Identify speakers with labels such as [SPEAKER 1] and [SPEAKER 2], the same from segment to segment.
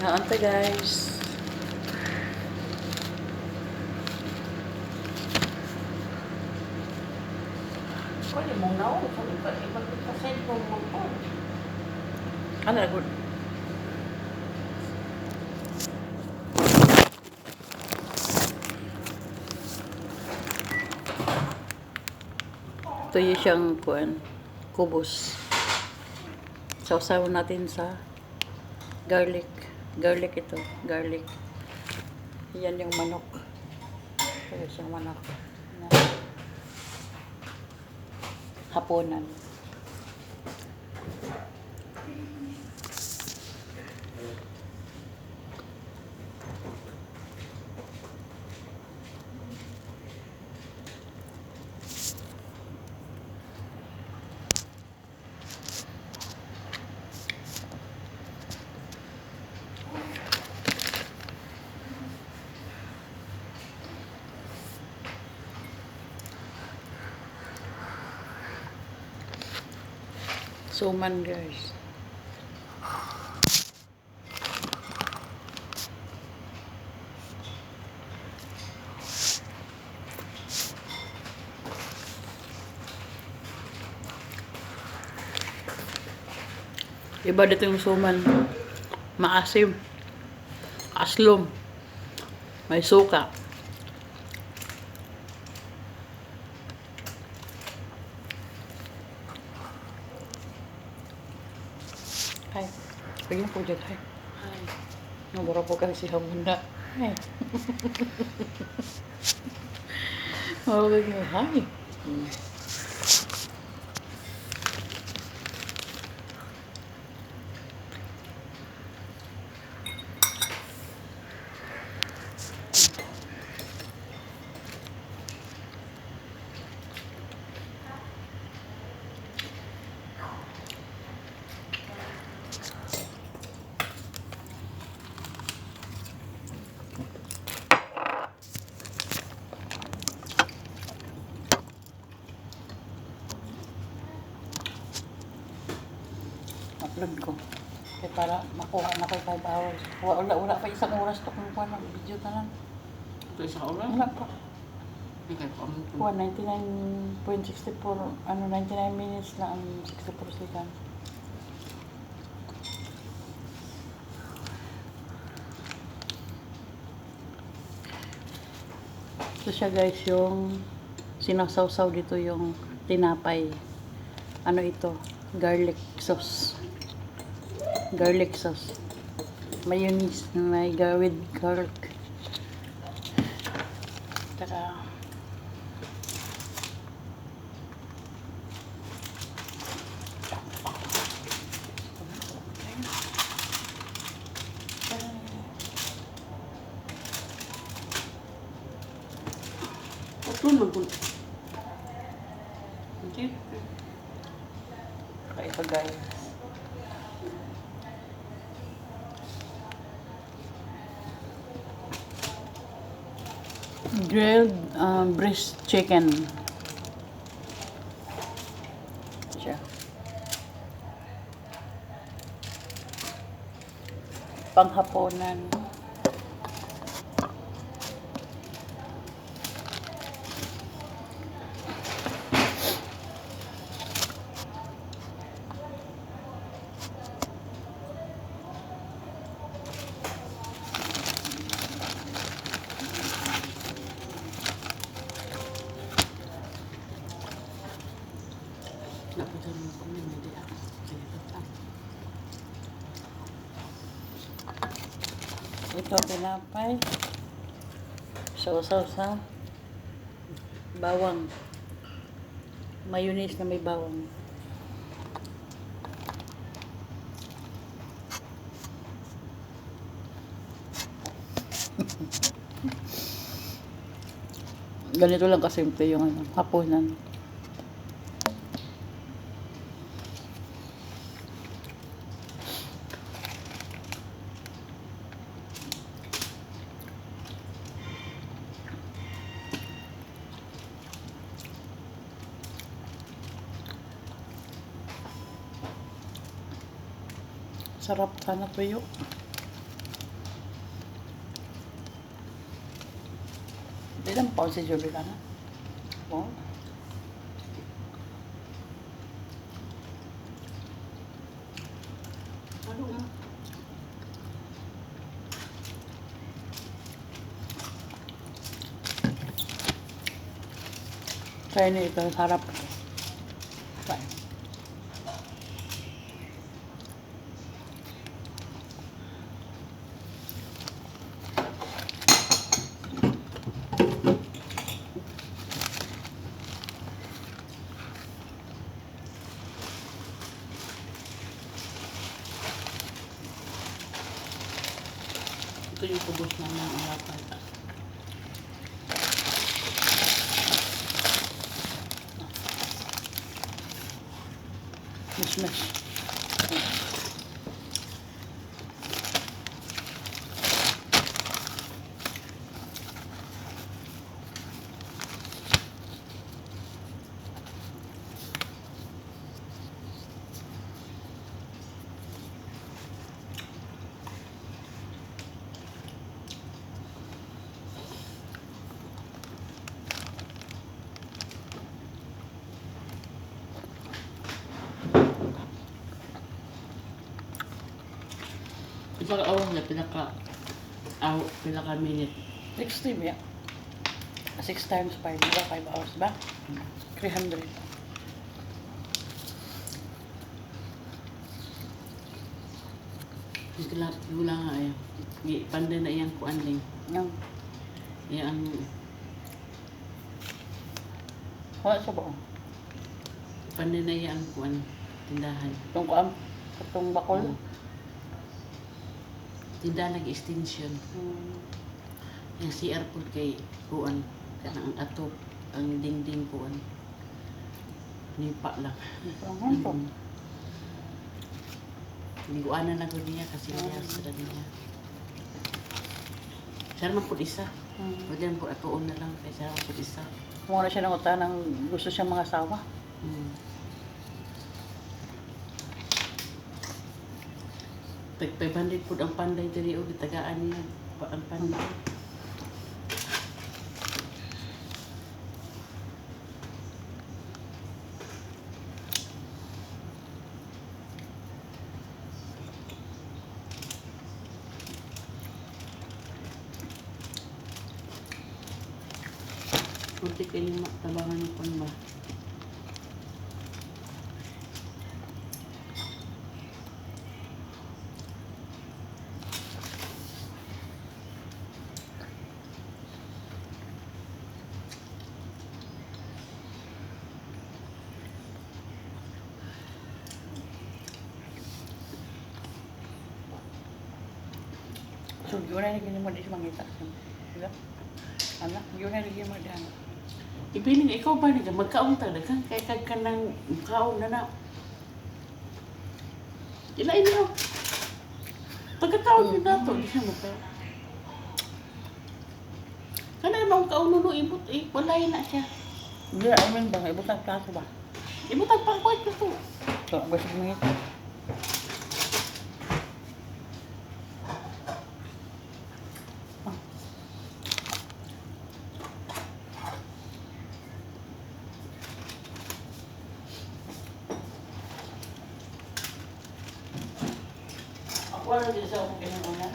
[SPEAKER 1] Naanta guys.
[SPEAKER 2] Pwede mong naon. Magpapasend mo mo po.
[SPEAKER 1] Ano na good? Ito yung siyang kubos. Sausawan natin sa garlic. Garlic ito. Garlic. Yan yung manok. Ito yung manok. Hapunan. Suman guys. Iba dito yung suman. Maasim. Aslom. May suka. Ay, bigyan po dyan. Ay. Nabura po kasi siya muna. Ay. Okay, hi. Upload ko. Kaya para makuha na ko 5 hours. Wala pa isang oras to kung kuha ng video na lang.
[SPEAKER 2] Ito isang oras?
[SPEAKER 1] Wala pa.
[SPEAKER 2] Hindi kayo pa.
[SPEAKER 1] Kuha 99.64, 99 minutes na ang 64 seconds. Ito siya guys, yung sinasawsaw dito yung tinapay. Ano ito? Garlic sauce. Garlic sauce. Mayonnaise na may with garlic. Tsaka
[SPEAKER 2] Tulog ko. Hindi.
[SPEAKER 1] kaya ito guys. Grilled breast chicken. Siya. Panghaponan.
[SPEAKER 2] Napunta mo ko na hindi ako. Sige pa.
[SPEAKER 1] Ito tinapay. Sausaw sa bawang. Mayonnaise na may bawang. Ganito lang kasimple yung hapunan. Sarap sana tuyo. makaon si Julie ka na. Oh.
[SPEAKER 2] Ano mo?
[SPEAKER 1] Kaya na ito, sarap. Kaya.
[SPEAKER 2] Ito yung tubos na ng alapan.
[SPEAKER 1] Miss.
[SPEAKER 2] Ito ang awan niya, pinaka-minute.
[SPEAKER 1] 60 ya. 6 times 5, diba? 5 hours ba? 300.
[SPEAKER 2] Wala nga eh. Panday na iyang kuanding.
[SPEAKER 1] Yang.
[SPEAKER 2] Iyang
[SPEAKER 1] Wala sa buong.
[SPEAKER 2] panday na iyang kuan tindahan.
[SPEAKER 1] Itong kuam. Itong bakol.
[SPEAKER 2] Tindahan nag-extension. Yung CR po kay kuan. Kanang atop. Ang dingding kuan. Nipa lang. Liguanan na ko niya kasi niya sa niya. Siya naman po isa. Pwede naman po atoon na lang. Kaya siya naman po isa.
[SPEAKER 1] Muna siya ng utan ng gusto siyang mga asawa.
[SPEAKER 2] Tag 500 po ang panday diri o gitagaan niya ang panday. Kunti kayo tabangan ng pan ba?
[SPEAKER 1] So, yun na naging mo di siya mangita. Diba? Anak, yun na naging mo di ano.
[SPEAKER 2] Ibining ikaw ba nila magkaon ta daghang kay kag kanang kaon na na. Ilain niyo. Pagkataon niyo nato di siya maka. Kana naman kaon nuno ibot walay na siya.
[SPEAKER 1] Hindi, I mean ba? Ibutang plato ba?
[SPEAKER 2] Ibutang pang kuwait na to.
[SPEAKER 1] So, gusto mangita.
[SPEAKER 2] Wala din sa akong kinuna.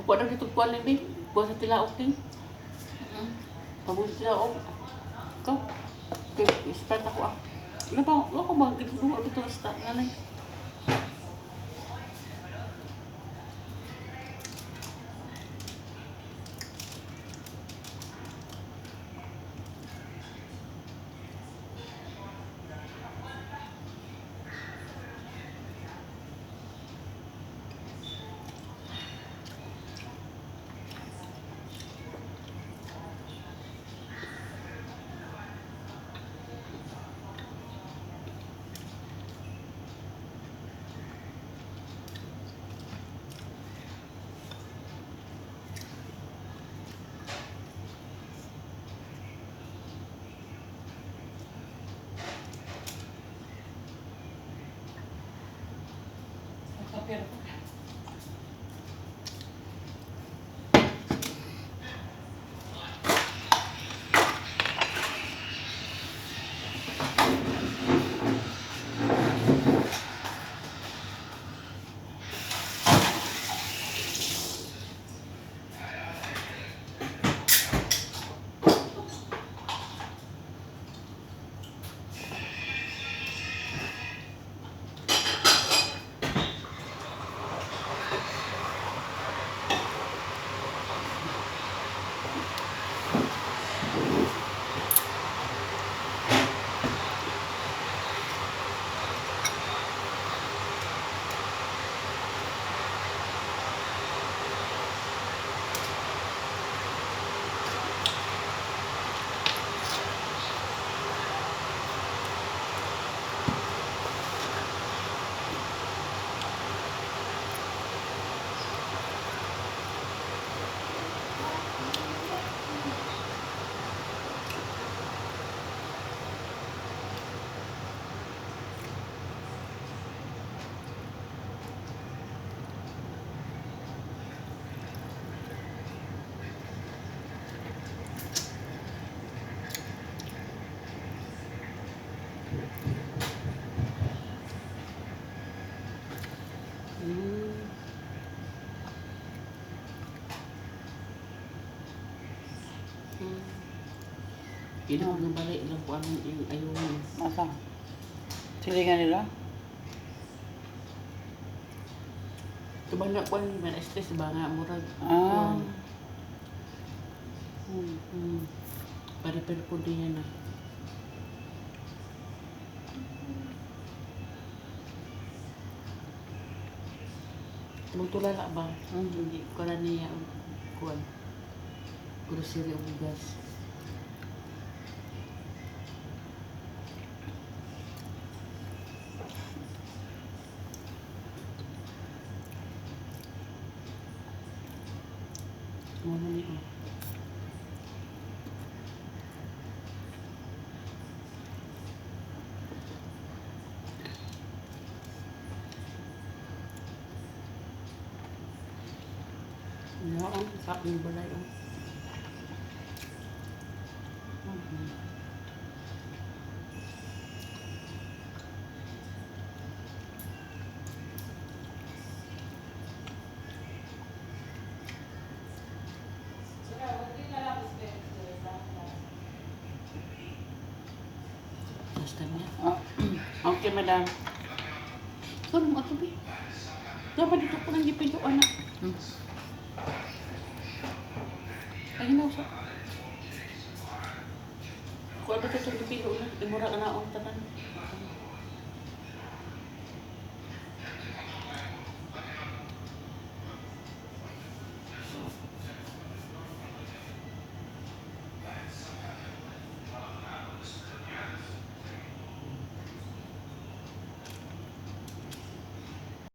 [SPEAKER 2] Kuha na dito kuha lang din. Kuha sa tilaok din. Pabuli sa tilaok. Ikaw. Start ako ah. Ano ba? Ako ba? Gituwa dito na start. Nanay.
[SPEAKER 1] Pero,
[SPEAKER 2] Hindi ko nabalik lang po anong yung ayun.
[SPEAKER 1] asa? Silingan nila?
[SPEAKER 2] Tumanda po yung mga stress ba nga murag.
[SPEAKER 1] Ah.
[SPEAKER 2] Pare-pare po din yan ah. Magtulala ba? Hindi ko na niya kuwan. Grocery o bugas. Ano niya? Ano ang sabi ng balay oh. Basta niya.
[SPEAKER 1] Ah.
[SPEAKER 2] Okay, madam. Sorry mo ito, be. Dapat dito ko lang dipinto, anak. Ay, nausa. Kung ano ito dipinto na, imura ka na ang tanan.